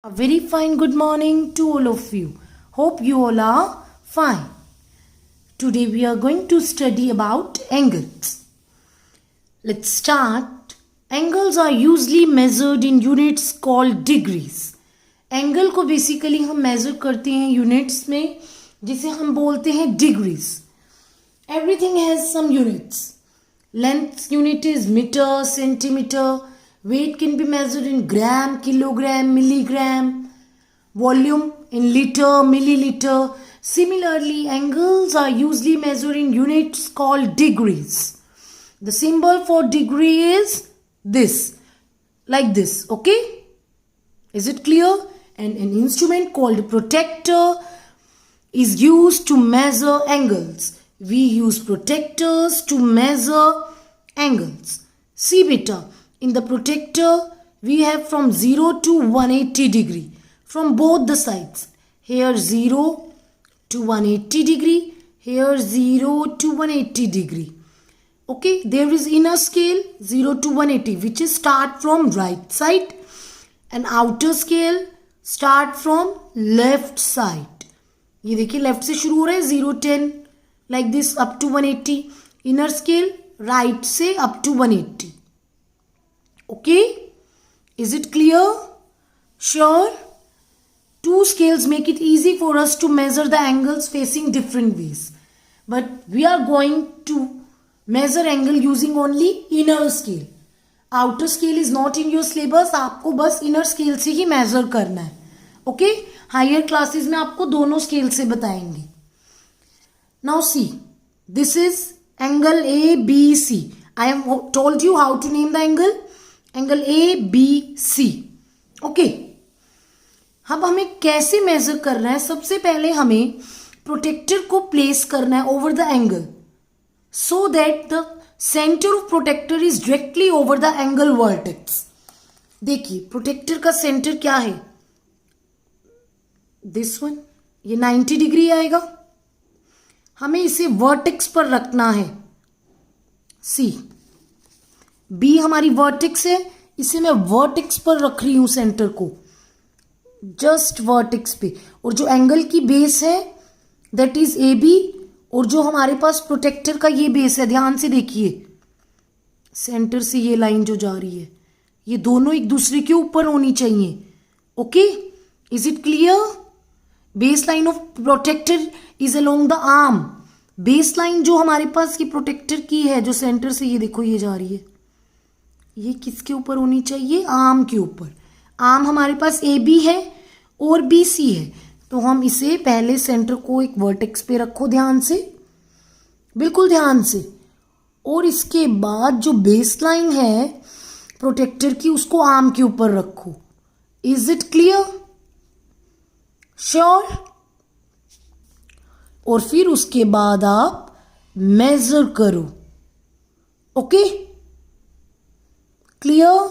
A very fine good morning to all of you. Hope you all are fine. Today we are going to study about angles. Let's start. Angles are usually measured in units called degrees. Angle को basically हम measure करते हैं units में, जिसे हम बोलते हैं degrees. Everything has some units. Length unit is metre, centimetre. Weight can be measured in gram, kilogram, milligram. Volume in liter, milliliter. Similarly, angles are usually measured in units called degrees. The symbol for degree is this, like this, okay? Is it clear? And an instrument called protractor is used to measure angles. We use protractors to measure angles. See beta. In the protractor, we have from 0 to 180 degree from both the sides. Here 0 to 180 degree. Here 0 to 180 degree. Okay, there is inner scale 0 to 180 which is start from right side, and outer scale start from left side. ये देखिए left से शुरू हो रहा है 0 10 like this up to 180. Inner scale right से up to 180. Okay, is it clear? Sure. Two scales make it easy for us to measure the angles facing different ways, but we are going to measure angle using only inner scale. Outer scale is not in your syllabus. आपको बस inner scale से ही measure करना है. Okay, higher classes में आपको दोनों scale से बताएंगे. Now see, this is angle ABC. I have told you how to name the angle. Angle A B C. Okay, अब हमें कैसे मेजर करना है? सबसे पहले हमें प्रोटेक्टर को प्लेस करना है over the angle, so that the centre of protractor is directly over the angle vertex. देखिए प्रोटेक्टर का सेंटर क्या है? This one. ये 90 डिग्री आएगा. हमें इसे वर्टेक्स पर रखना है. सी, बी हमारी वर्टेक्स है, इसे मैं वर्टेक्स पर रख रही हूं सेंटर को, जस्ट वर्टेक्स पे. और जो एंगल की बेस है दैट इज ए बी, और जो हमारे पास प्रोटेक्टर का ये बेस है, ध्यान से देखिए सेंटर से ये लाइन जो जा रही है, ये दोनों एक दूसरे के ऊपर होनी चाहिए. Okay, is it clear? Base line of protractor is along the arm. Base line जो हमारे पास की प्रोटेक्टर की है, जो सेंटर से ये देखो ये जा रही है, ये किसके ऊपर होनी चाहिए? आर्म के ऊपर. आर्म हमारे पास ए बी है और बी सी है, तो हम इसे पहले सेंटर को एक वर्टेक्स पे रखो, ध्यान से, बिल्कुल ध्यान से. और इसके बाद जो बेस लाइन है प्रोटेक्टर की, उसको आर्म के ऊपर रखो. Is it clear? श्योर? और फिर उसके बाद आप मेजर करो. Okay, clear?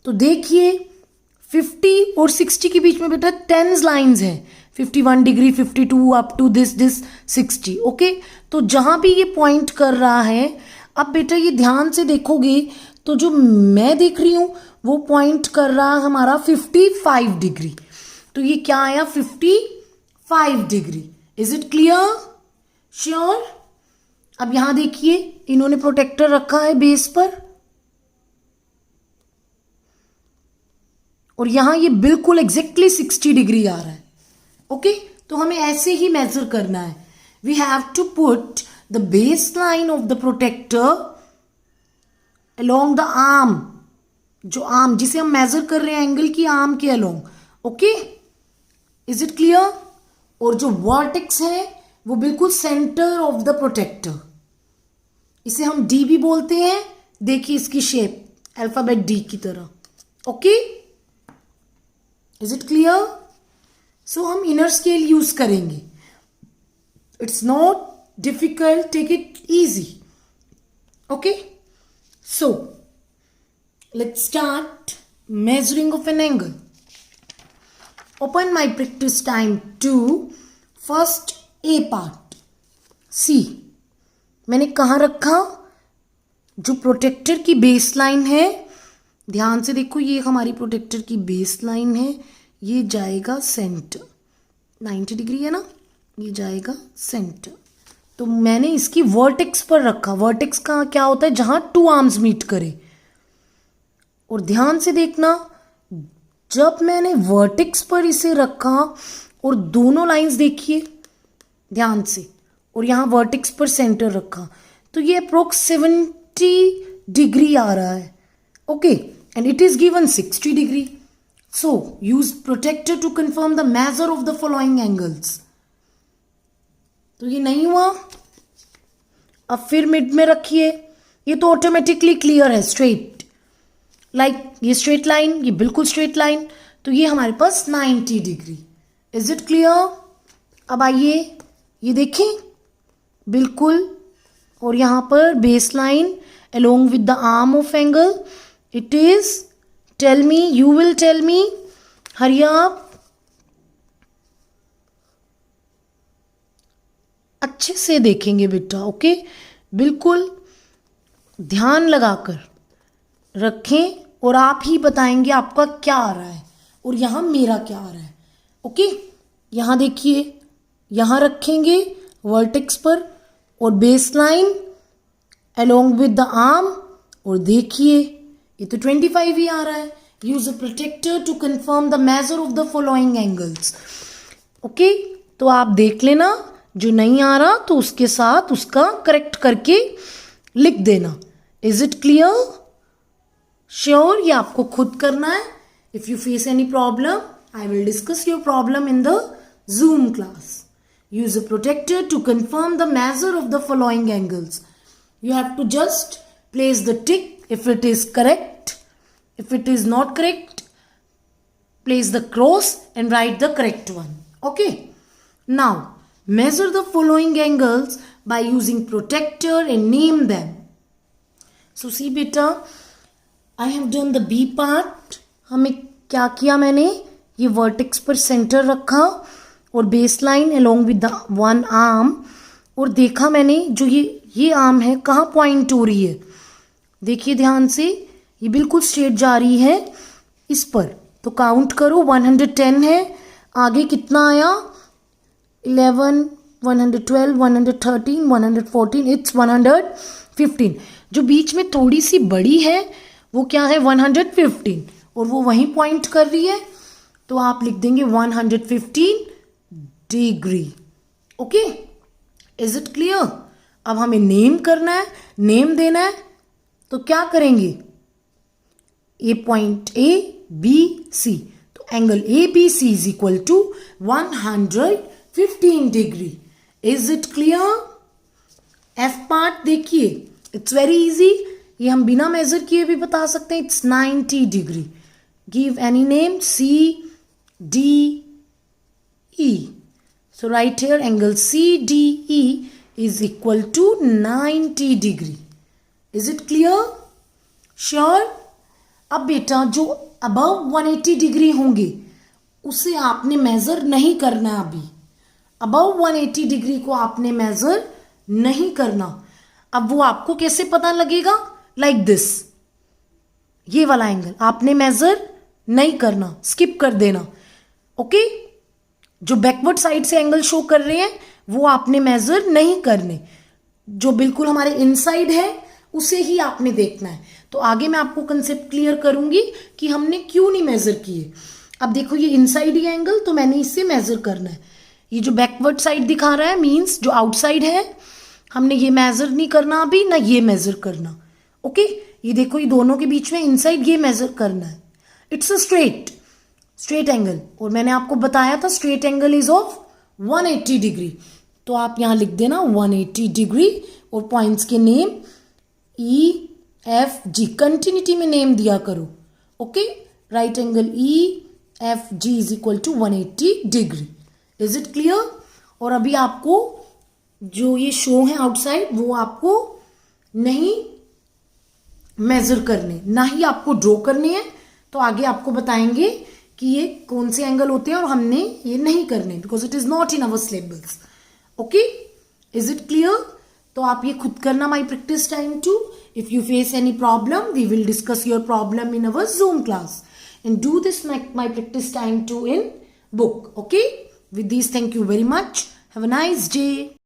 तो देखिए 50 और 60 के बीच में बेटा 10 लाइंस हैं. 51 degree, 52 up to this 60. Okay, तो जहां भी ये पॉइंट कर रहा है, अब बेटा ये ध्यान से देखोगे तो जो मैं देख रही हूं वो पॉइंट कर रहा है हमारा 55 डिग्री. तो ये क्या आया? 55 degree. Is it clear? Sure? अब यहां देखिए इन्होंने प्रोटेक्टर रखा है बेस पर, और यहां ये बिल्कुल एग्जैक्टली 60 डिग्री आ रहा है. ओके, तो हमें ऐसे ही मेजर करना है. We have to put the base line of the protractor along the arm. जो आर्म जिसे हम मेजर कर रहे हैं एंगल की, आर्म के along. Okay, is it clear? और जो वर्टेक्स है वो बिल्कुल सेंटर ऑफ द प्रोटेक्टर. इसे हम डी भी बोलते हैं. देखिए इसकी शेप अल्फाबेट डी की तरह. Okay, is it clear? So हम इनर स्केल यूज करेंगे. It's not difficult, take it easy. Okay, so let's start measuring of an angle. Open my practice time 2. First A part. See, मैंने कहाँ रखा? जो protector की base line है ध्यान से देखो, ये हमारी प्रोटेक्टर की बेस लाइन है, ये जाएगा सेंटर, 90 डिग्री है ना, ये जाएगा सेंटर। तो मैंने इसकी वर्टेक्स पर रखा। वर्टेक्स का क्या होता है? जहां टू आर्म्स मीट करे। और ध्यान से देखना, जब मैंने वर्टेक्स पर इसे रखा और दोनों लाइंस देखिए ध्यान से, और यहाँ वर्टेक्स पर सेंटर रखा, तो ये अप्रोक्स 70 डिग्री आ रहा है। Okay, and it is given 60 degree. So use protractor to confirm the measure of the following angles. तो ये नहीं हुआ, अब फिर मिड में रखिए। ये तो ऑटोमेटिकली क्लियर है, स्ट्रेट, लाइक ये स्ट्रेट लाइन, ये बिल्कुल स्ट्रेट लाइन, तो ये हमारे पास 90 डिग्री। Is it clear? अब आइए ये देखें, बिल्कुल, और यहां पर base line along with the arm of angle, it is, tell me, you will tell me, hurry up, अच्छे से देखेंगे बेटा। ओके, बिल्कुल ध्यान लगाकर रखें और आप ही बताएंगे आपका क्या आ रहा है और यहां मेरा क्या आ रहा है। ओके, यहां देखिए, यहां रखेंगे वर्टेक्स पर और base line along with the arm, और देखिए ये तो 25 ही आ रहा है। Use a protractor to confirm the measure of the following angles. Okay, तो आप देख लेना, जो नहीं आ रहा तो उसके साथ उसका करेक्ट करके लिख देना। Is it clear? श्योर, ये आपको खुद करना है। If you face any problem, I will discuss your problem in the Zoom class. Use a protector to confirm the measure of the following angles. You have to just place the tick if it is correct. If it is not correct, place the cross and write the correct one. Okay. Now, measure the following angles by using protector and name them. So see beta, I have done the B part. हमें क्या किया मैंने? ये vertex पर centre रखा और base line along with the one arm, और देखा मैंने जो ये आर्म है कहाँ पॉइंट हो रही है। देखिए ध्यान से, ये बिल्कुल स्ट्रेट जा रही है इस पर, तो काउंट करो, 110 है। आगे कितना आया? 11, 112, 113, 114, इट्स 115। जो बीच में थोड़ी सी बड़ी है वो क्या है? 115, और वो वहीं पॉइंट कर रही है, तो आप लिख देंगे 115 degree. Okay, is it clear? अब हमें नेम करना है, नेम देना है, तो क्या करेंगे? ए पॉइंट ए बी सी, तो angle A B C is equal to 115 degree. Is it clear? F part देखिए, इट्स वेरी इजी, ये हम बिना मेजर किए भी बता सकते हैं। इट्स 90 degree. Give any name, C D E. So right here angle CDE is equal to 90 degree. Is it clear? Sure? अब बेटा जो above 180 डिग्री होंगे उसे आपने मेजर नहीं करना अभी। above 180 डिग्री को आपने मेजर नहीं करना। अब वो आपको कैसे पता लगेगा? Like this, ये वाला एंगल आपने मेजर नहीं करना, स्किप कर देना। ओके, जो बैकवर्ड साइड से एंगल शो कर रहे हैं वो आपने मेजर नहीं करने, जो बिल्कुल हमारे इनसाइड है उसे ही आपने देखना है। तो आगे मैं आपको कंसेप्ट क्लियर करूंगी कि हमने क्यों नहीं मेजर किए। अब देखो, ये इनसाइड ही एंगल, तो मैंने इससे मेजर करना है। ये जो बैकवर्ड साइड दिखा रहा है मीन्स जो आउटसाइड है, हमने ये मेजर नहीं करना अभी, ना ये मेजर करना। ओके, ये देखो, ये दोनों के बीच में इनसाइड ये मेजर करना है। इट्स अ स्ट्रेट एंगल, और मैंने आपको बताया था straight angle is of 180 degree, तो आप यहां लिख देना 180 डिग्री और पॉइंट्स के name E F G, continuity में नेम दिया करो। Okay, right angle E F G is equal to 180 degree. Is it clear? और अभी आपको जो ये शो है आउटसाइड वो आपको नहीं मेजर करने, ना ही आपको ड्रॉ करने हैं। तो आगे आपको बताएंगे कि ये कौन से एंगल होते हैं और हमने ये नहीं करने, because it is not in our syllabus. Okay, is it clear? तो आप ये खुद करना, माई practice time 2। If you face any problem, we will discuss your problem in our Zoom class. And do this my practice time too in book. Okay? With this, thank you very much. Have a nice day.